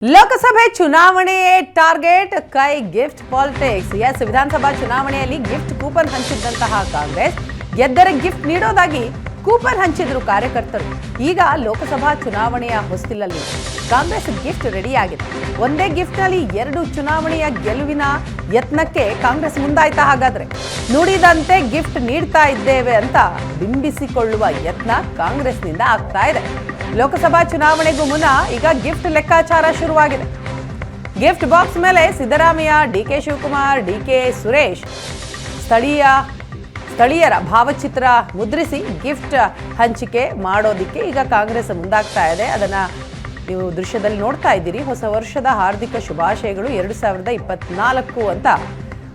ಲೋಕಸಭೆ ಚುನಾವಣೆಯೇ target ಕೈ gift politics. S, ವಿಧಾನಸಭಾ ಚುನಾವಣೆಯಲ್ಲಿ ಗಿಫ್ಟ್ ಕೂಪನ್ ಹಂಚಿದ್ದಂತಹ ಕಾಂಗ್ರೆಸ್ ಗೆದ್ದರೆ ಗಿಫ್ಟ್ ನೀಡೋದಾಗಿ ಕೂಪನ್ ಹಂಚಿದ್ರು ಕಾರ್ಯಕರ್ತರು. ಈಗ ಲೋಕಸಭಾ ಚುನಾವಣೆಯ ಹೊಸ್ತಿಲಲ್ಲಿ ಕಾಂಗ್ರೆಸ್ ಗಿಫ್ಟ್ ರೆಡಿಯಾಗಿದೆ. ಒಂದೇ ಗಿಫ್ಟ್ನಲ್ಲಿ 2 ಚುನಾವಣೆಯ ಗೆಲುವಿನ ಯತ್ನಕ್ಕೆ ಕಾಂಗ್ರೆಸ್ ಮುಂದಾಯ್ತಾ? ಹಾಗಾದ್ರೆ ನುಡಿದಂತೆ ಗಿಫ್ಟ್ ನೀಡ್ತಾ ಇದ್ದೇವೆ ಅಂತ ಬಿಂಬಿಸಿಕೊಳ್ಳುವ ಯತ್ನ ಕಾಂಗ್ರೆಸ್ನಿಂದ ಆಗ್ತಾ ಇದೆ. ಲೋಕಸಭಾ ಚುನಾವಣೆಗೂ ಮುನ್ನ ಈಗ ಗಿಫ್ಟ್ ಲೆಕ್ಕಾಚಾರ ಶುರುವಾಗಿದೆ. ಗಿಫ್ಟ್ ಬಾಕ್ಸ್ ಮೇಲೆ ಸಿದ್ದರಾಮಯ್ಯ, ಡಿಕೆ ಶಿವಕುಮಾರ್, ಡಿಕೆ ಸುರೇಶ್ ಸ್ಥಳೀಯರ ಭಾವಚಿತ್ರ ಮುದ್ರಿಸಿ ಗಿಫ್ಟ್ ಹಂಚಿಕೆ ಮಾಡೋದಿಕ್ಕೆ ಈಗ ಕಾಂಗ್ರೆಸ್ ಮುಂದಾಗ್ತಾ ಇದೆ. ಅದನ್ನ ನೀವು ದೃಶ್ಯದಲ್ಲಿ ನೋಡ್ತಾ ಇದ್ದೀರಿ. ಹೊಸ ವರ್ಷದ ಹಾರ್ದಿಕ ಶುಭಾಶಯಗಳು 2024 ಅಂತ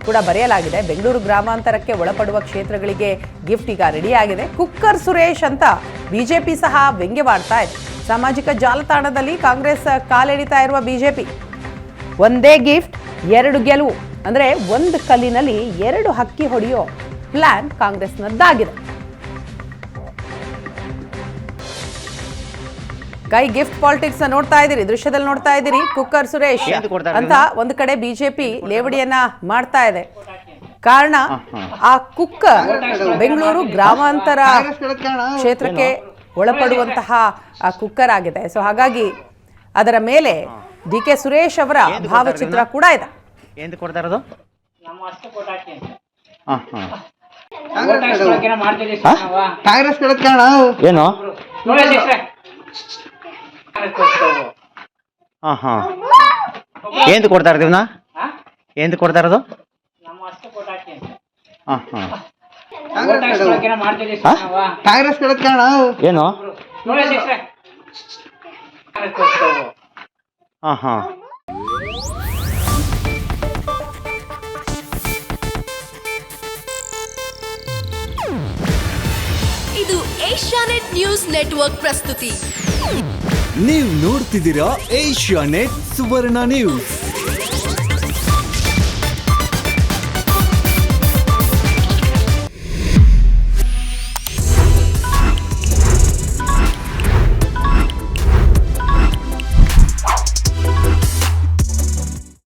ಕೂಡ ಬರೆಯಲಾಗಿದೆ. ಬೆಂಗಳೂರು ಗ್ರಾಮಾಂತರಕ್ಕೆ ಒಳಪಡುವ ಕ್ಷೇತ್ರಗಳಿಗೆ ಗಿಫ್ಟ್ ಈಗ ರೆಡಿಯಾಗಿದೆ. ಕುಕ್ಕರ್ ಸುರೇಶ್ ಅಂತ ಬಿಜೆಪಿ ಸಹ ವ್ಯಂಗ್ಯವಾಡ್ತಾ ಇದೆ. ಸಾಮಾಜಿಕ ಜಾಲತಾಣದಲ್ಲಿ ಕಾಂಗ್ರೆಸ್ ಕಾಲೆಳಿತಾ ಇರುವ ಬಿಜೆಪಿ ಒಂದೇ ಗಿಫ್ಟ್ 2 ಗೆಲುವು ಅಂದ್ರೆ ಒಂದು ಕಲ್ಲಿನಲ್ಲಿ 2 ಹಕ್ಕಿ ಹೊಡೆಯೋ ಪ್ಲಾನ್ ಕಾಂಗ್ರೆಸ್ನದ್ದಾಗಿದೆ. ಕೈ ಗಿಫ್ಟ್ ಪಾಲಿಟಿಕ್ಸ್ ನೋಡ್ತಾ ಇದ್ದೀರಿ, ದೃಶ್ಯದಲ್ಲಿ ನೋಡ್ತಾ ಇದ್ದೀರಿ. ಕುಕ್ಕರ್ ಸುರೇಶ್ ಅಂತ ಒಂದು ಕಡೆ ಬಿಜೆಪಿ ಲೇವಡಿಯನ್ನ ಮಾಡ್ತಾ ಇದೆ. ಕಾರಣ ಆ ಕುಕ್ಕರ್ ಬೆಂಗಳೂರು ಗ್ರಾಮಾಂತರ ಕ್ಷೇತ್ರಕ್ಕೆ ಒಳಪಡುವಂತಹ ಕುಕ್ಕರ್ ಆಗಿದೆ. ಸೊ ಹಾಗಾಗಿ ಅದರ ಮೇಲೆ ಡಿಕೆ ಸುರೇಶ್ ಅವರ ಭಾವಚಿತ್ರ ಕೂಡ ಇದೆ. ಏನು ಕೊಡ್ತಾ ಇರೋದು? ಏನು ಕೊಡ್ತಾ ಇರೋದು? ಕಾಂಗ್ರೆಸ್ ಏನು? ಇದು ಏಷ್ಯಾನೆಟ್ ನ್ಯೂಸ್ ನೆಟ್ವರ್ಕ್ ಪ್ರಸ್ತುತಿ. ನೀವು ನೋಡ್ತಿದ್ದೀರಾ ಏಷ್ಯಾನೆಟ್ ಸುವರ್ಣ ನ್ಯೂಸ್.